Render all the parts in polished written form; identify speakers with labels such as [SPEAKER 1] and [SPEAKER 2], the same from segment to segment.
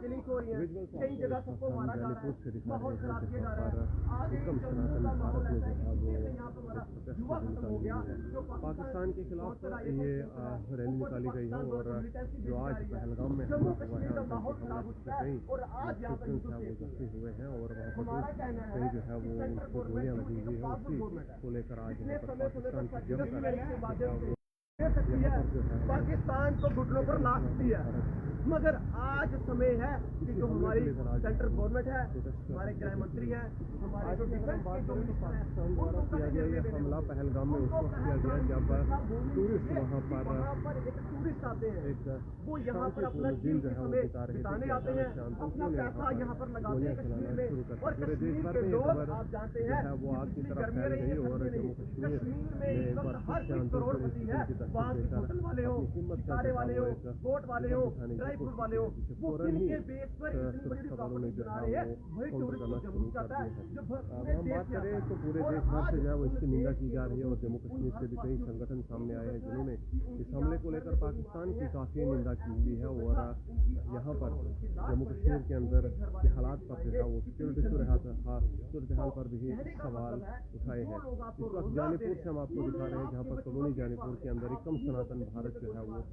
[SPEAKER 1] Killing हो रही है, कई जगह सबको मारा जा रहा है, माहौल खराब किया जा रहा है। आगे जम्मू का माहौल ऐसा है कि यहाँ पर हमारा युवा खत्म हो गया।
[SPEAKER 2] पाकिस्तान के खिलाफ ये रैली निकाली गई है और जो आज पहलगाम में
[SPEAKER 1] जम्मू कश्मीर का माहौल खराब हो चुका है और आज यहाँ पर
[SPEAKER 2] वो जख्मी हुए हैं और वहाँ पर कहीं जो है वो उनको गोलियां लगी हुई है, उसी को लेकर आज यहाँ पर पाकिस्तान की
[SPEAKER 1] पाकिस्तान को घुटनों पर नाचती है। मगर आज समय है कि जो हमारी सेंट्रल गवर्नमेंट है, हमारे गृह मंत्री हैं, हमारे जो डिफेंस के जो मिनिस्टर हैं,
[SPEAKER 2] हमला पहलगाम में उस वक्त किया गया जब टूरिस्ट वहाँ पर
[SPEAKER 1] एक टूरिस्ट आते हैं, वो यहाँ पर अपना दिन जो है वो बिताने आते हैं, अपना पैसा यहाँ पर लगाते हैं कश्मीर में। और कश्मीर के लोग आप जानते हैं
[SPEAKER 2] वो आग की तरफ
[SPEAKER 1] गर्मी
[SPEAKER 2] फैल गई और
[SPEAKER 1] कश्मीर में इस वक्त हर कोई करोड़पति है, वहाँ के होटल वाले हो, सितारे वाले हो, बोट वाले हो, ड्राई फ्रूट वाले हो, वो किनके बेस पर इतनी बड़ी प्रॉपर्टी बना रहे हैं, वही टूरिस्ट को जम्मू जाता है। जो
[SPEAKER 2] हम बात करें तो पूरे देश भर से जो है वो इसकी निंदा की जा रही है और जम्मू कश्मीर से भी कई संगठन सामने आए हैं जिन्होंने इस हमले को लेकर पाकिस्तान की काफ़ी निंदा की हुई है और यहाँ पर जम्मू कश्मीर के अंदर के हालात पर जो है वो सिक्योरिटी सूरत हाल पर भी सवाल उठाए हैं। इस वक्त जानीपुर से हम आपको दिखा रहे हैं जहाँ पर कॉलोनी जानीपुर के अंदर एकम सनातन भारत जो है वो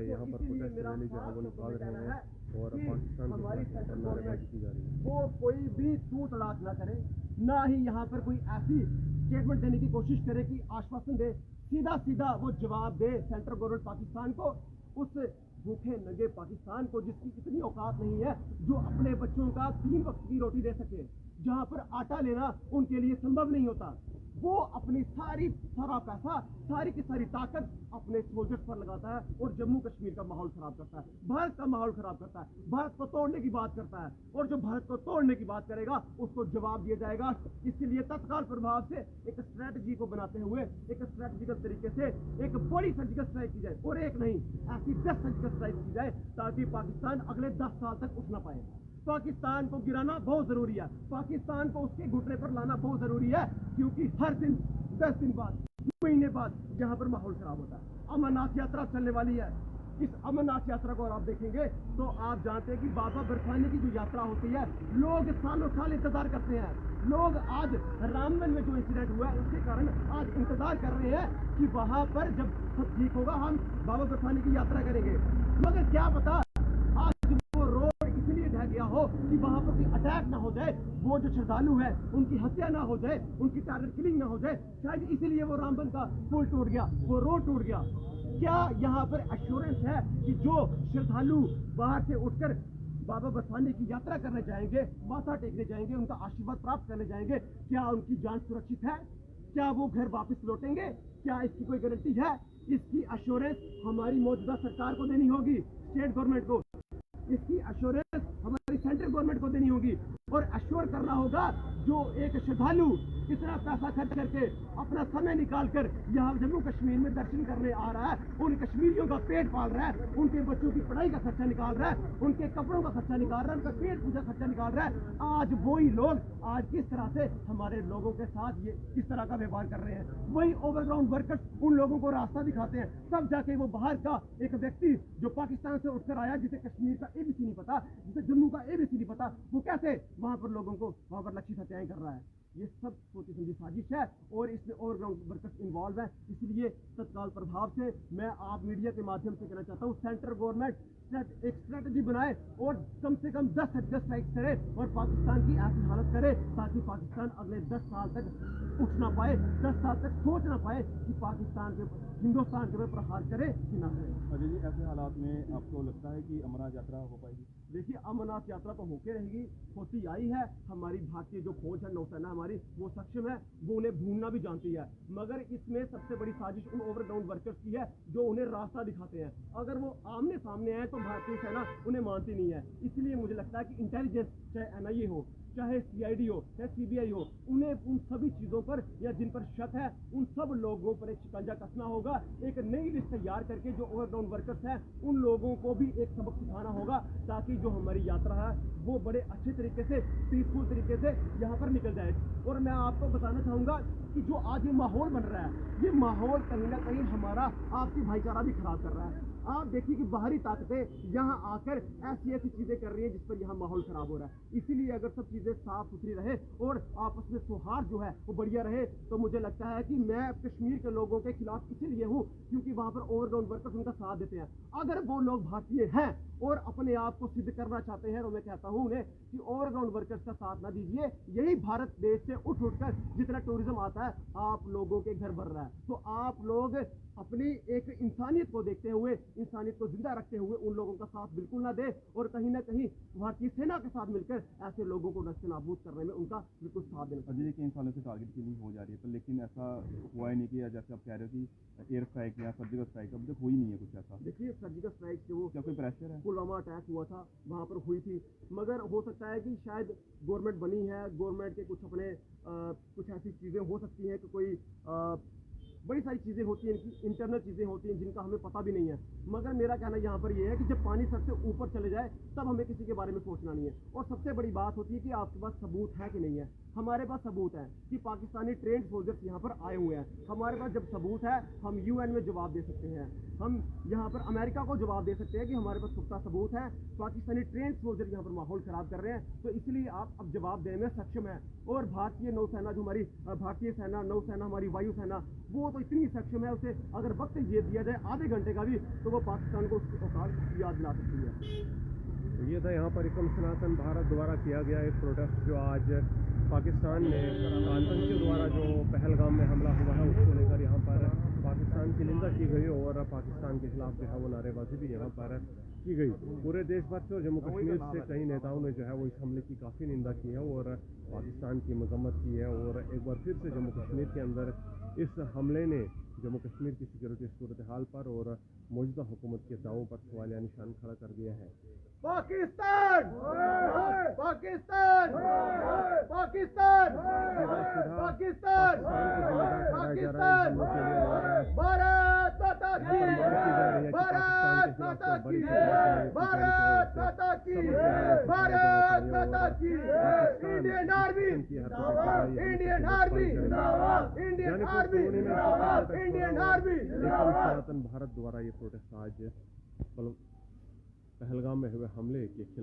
[SPEAKER 2] यहाँ पर प्रोटेस्ट रैली जो है वो निकाल रहे हैं और पाकिस्तान के खिलाफ नारेबाजी की जा रही है।
[SPEAKER 1] वो कोई भी तू तड़ाक ना करे, ना ही यहाँ पर कोई ऐसी स्टेटमेंट देने की कोशिश करे कि आश्वासन दे, सीधा सीधा वो जवाब दे सेंट्रल गवर्नमेंट पाकिस्तान को, उस भूखे नंगे पाकिस्तान को जिसकी इतनी औकात नहीं है जो अपने बच्चों का 3 वक्त की रोटी दे सके, जहाँ पर आटा लेना उनके लिए संभव नहीं होता। वो अपनी सारा पैसा, सारी की सारी ताकत अपने सोल्जर्स पर लगाता है और जम्मू कश्मीर का माहौल खराब करता है, भारत का माहौल खराब करता है, भारत को तोड़ने की बात करता है। और जो भारत को तोड़ने की बात करेगा उसको जवाब दिया जाएगा। इसलिए तत्काल प्रभाव से एक स्ट्रैटेजी को बनाते हुए, एक स्ट्रैटेजिकल तरीके से एक बड़ी सर्जिकल स्ट्राइक की जाए, और एक नहीं ऐसी 10 सर्जिकल स्ट्राइक की जाए ताकि पाकिस्तान अगले 10 साल तक उठ ना पाए। पाकिस्तान को गिराना बहुत जरूरी है, पाकिस्तान को उसके घुटने पर लाना बहुत जरूरी है, क्योंकि हर दिन 10 दिन बाद, महीने बाद यहाँ पर माहौल खराब होता है। अमरनाथ यात्रा चलने वाली है। इस अमरनाथ यात्रा को अगर आप देखेंगे तो आप जानते हैं कि बाबा बर्फानी की जो यात्रा होती है, लोग सालों साल इंतजार करते हैं। लोग आज रामबन में जो इंसिडेंट हुआ है उसके कारण आज इंतजार कर रहे हैं कि वहां पर जब सब ठीक होगा हम बाबा बर्फानी की यात्रा करेंगे। मगर क्या पता आज वो रोड इसलिए ढह गया हो कि वहां पर कोई अटैक ना हो जाए, वो जो श्रद्धालु है उनकी हत्या ना हो जाए, उनकी टारगेट किलिंग ना हो जाए, शायद इसीलिए वो रामबन का पुल टूट गया, वो रोड टूट गया। क्या यहाँ पर एश्योरेंस है कि जो श्रद्धालु बाहर से उठकर बाबा बर्फानी की यात्रा करने जाएंगे, माथा टेकने जाएंगे, उनका आशीर्वाद प्राप्त करने जाएंगे, क्या उनकी जान सुरक्षित है? क्या वो घर वापस लौटेंगे? क्या इसकी कोई गारंटी है? इसकी एश्योरेंस हमारी मौजूदा सरकार को देनी होगी, स्टेट गवर्नमेंट को। इसकी एश्योरेंस हमारी सेंट्रल गवर्नमेंट को देनी होगी और एश्योर करना होगा जो एक श्रद्धालु इतना पैसा खर्च करके अपना समय निकालकर यहाँ जम्मू कश्मीर में दर्शन करने आ रहा है, उन कश्मीरियों का पेट पाल रहा है, उनके बच्चों की पढ़ाई का खर्चा निकाल रहा है, उनके कपड़ों का खर्चा निकाल रहा है, उनका पेट पूजा खर्चा निकाल रहा है। आज वही लोग आज किस तरह से हमारे लोगों के साथ ये किस तरह का व्यवहार कर रहे हैं, वही ओवरग्राउंड वर्कर्स उन लोगों को रास्ता दिखाते हैं, तब जाके वो बाहर का एक व्यक्ति जो पाकिस्तान से उठकर आया, जिसे कश्मीर का एबीसी नहीं पता, जिसे जम्मू का एबीसी नहीं पता, वो कैसे वहां पर लोगों को वहां पर लक्षित हत्याएं कर रहा है। ये सब सोची समझी साजिश है और इसमें ओवरग्राउंड वर्कर्स इन्वॉल्व है। इसलिए तत्काल प्रभाव से मैं आप मीडिया के माध्यम से कहना चाहता हूँ, सेंट्रल गवर्नमेंट एक स्ट्रेटजी बनाए और कम से कम 10 स्ट्राइक करे और पाकिस्तान की ऐसी हालत करे ताकि पाकिस्तान अगले 10 साल तक उठ ना पाए, 10 साल तक सोच ना पाए कि पाकिस्तान के हिंदुस्तान के ऊपर प्रहार करे कि ना करे।
[SPEAKER 2] अजय जी, ऐसे हालात में आपको लगता है कि अमरनाथ यात्रा हो पाएगी?
[SPEAKER 1] देखिए, अमरनाथ यात्रा तो होके रहेगी, होती आई है। हमारी भारतीय जो फौज है, नौसेना हमारी, वो सक्षम है, वो उन्हें भूनना भी जानती है। मगर इसमें सबसे बड़ी साजिश उन ओवरग्राउंड वर्कर्स की है जो उन्हें रास्ता दिखाते हैं। अगर वो आमने सामने आए तो भारतीय सेना उन्हें मानती नहीं है। इसलिए मुझे लगता है कि इंटेलिजेंस, चाहे NIA हो, चाहे CID हो, चाहे CBI हो, उन्हें उन सभी चीज़ों पर या जिन पर शक है उन सब लोगों पर एक शिकंजा कसना होगा। एक नई लिस्ट तैयार करके जो ओवरग्राउंड वर्कर्स हैं उन लोगों को भी एक सबक सिखाना होगा ताकि जो हमारी यात्रा है वो बड़े अच्छे तरीके से, पीसफुल तरीके से यहाँ पर निकल जाए। और मैं आपको बताना चाहूँगा कि जो आज ये माहौल बन रहा है, ये माहौल कहीं ना कहीं हमारा आपसी भाईचारा भी खराब कर रहा है। आप देखिए कि बाहरी ताकतें यहाँ आकर ऐसी ऐसी चीजें कर रही हैं जिस पर यहाँ माहौल खराब हो रहा है। इसीलिए अगर सब चीजें साफ सुथरी रहे और आपस में सौहार्द जो है वो बढ़िया रहे, तो मुझे लगता है कि मैं कश्मीर के लोगों के खिलाफ इसीलिए हूँ क्योंकि वहां पर ओवरग्राउंड वर्कर्स उनका साथ देते हैं। अगर वो लोग भारतीय हैं और अपने आप को सिद्ध करना चाहते हैं तो मैं कहता हूँ उन्हें कि ओवरग्राउंड वर्कर्स का साथ ना दीजिए। यही भारत देश से उठ उठकर जितना टूरिज्म आता है आप लोगों के घर भर रहा है। तो आप लोग अपनी एक इंसानियत को देखते हुए, इंसानियत को जिंदा रखते हुए उन लोगों का साथ बिल्कुल ना दे और कहीं ना कहीं भारतीय सेना के साथ मिलकर ऐसे लोगों को नष्ट नाबूद करने में उनका बिल्कुल साथ देना चाहिए।
[SPEAKER 3] अजय, कई सालों से टारगेट किलिंग हो जा रही है, पर लेकिन ऐसा हुआ ही नहीं कि जैसे आप कह रहे हो कि एयर स्ट्राइक या सर्जिकल स्ट्राइक अब तक हुई नहीं है कुछ ऐसा।
[SPEAKER 1] देखिए, सर्जिकल स्ट्राइक से वो
[SPEAKER 3] क्या कोई प्रेशर है?
[SPEAKER 1] पुलवामा अटैक हुआ था, वहाँ पर हुई थी, मगर हो सकता है कि शायद गवर्नमेंट बनी है, गवर्नमेंट के कुछ अपने कुछ ऐसी चीज़ें हो सकती हैं कि कोई बड़ी सारी चीज़ें होती हैं, इनकी इंटरनल चीज़ें होती हैं जिनका हमें पता भी नहीं है। मगर मेरा कहना यहाँ पर ये है कि जब पानी सबसे ऊपर चले जाए तब हमें किसी के बारे में सोचना नहीं है। और सबसे बड़ी बात होती है कि आपके पास सबूत है कि नहीं है। हमारे पास सबूत है कि पाकिस्तानी ट्रेंड सोल्जर्स यहाँ पर आए हुए हैं। हमारे पास जब सबूत है हम यूएन में जवाब दे सकते हैं, हम यहाँ पर अमेरिका को जवाब दे सकते हैं कि हमारे पास पुख्ता सबूत है, पाकिस्तानी ट्रेंड सोल्जर यहाँ पर माहौल खराब कर रहे हैं। तो इसलिए आप अब जवाब देने में सक्षम है। और भारतीय नौसेना जो हमारी भारतीय सेना, नौसेना, हमारी वायुसेना, वो तो इतनी सक्षम है, उसे अगर वक्त ये दिया जाए आधे घंटे का भी तो वो पाकिस्तान को उसकी औकात याद दिला सकती है।
[SPEAKER 2] ये था यहाँ पर एकम सनातन भारत द्वारा किया गया एक प्रोटेस्ट जो आज पाकिस्तान में आतंकियों द्वारा जो पहलगाम में हमला हुआ है उसको लेकर यहाँ पर पाकिस्तान की निंदा की गई और पाकिस्तान के खिलाफ जो है वो नारेबाजी भी यहाँ पर की गई। पूरे देश भर से और जम्मू कश्मीर से कई नेताओं ने जो है वो इस हमले की काफ़ी निंदा की है और पाकिस्तान की मजम्मत की है। और एक बार फिर से जम्मू कश्मीर के अंदर इस हमले ने जम्मू कश्मीर की सिक्योरिटी सूरत हाल पर और मौजूदा हुकूमत के दावों पर सवालिया निशान खड़ा कर दिया है।
[SPEAKER 1] पाकिस्तान पाकिस्तान पाकिस्तान पाकिस्तान पाकिस्तान भारत माता की, भारत माता की, भारत माता की, भारत माता की। Indian army, Indian army, Indian army, Indian army.
[SPEAKER 2] एकम सनातन भारत द्वारा ये प्रोटेस्ट आज पहलगाम में हुए हमले के खिलाफ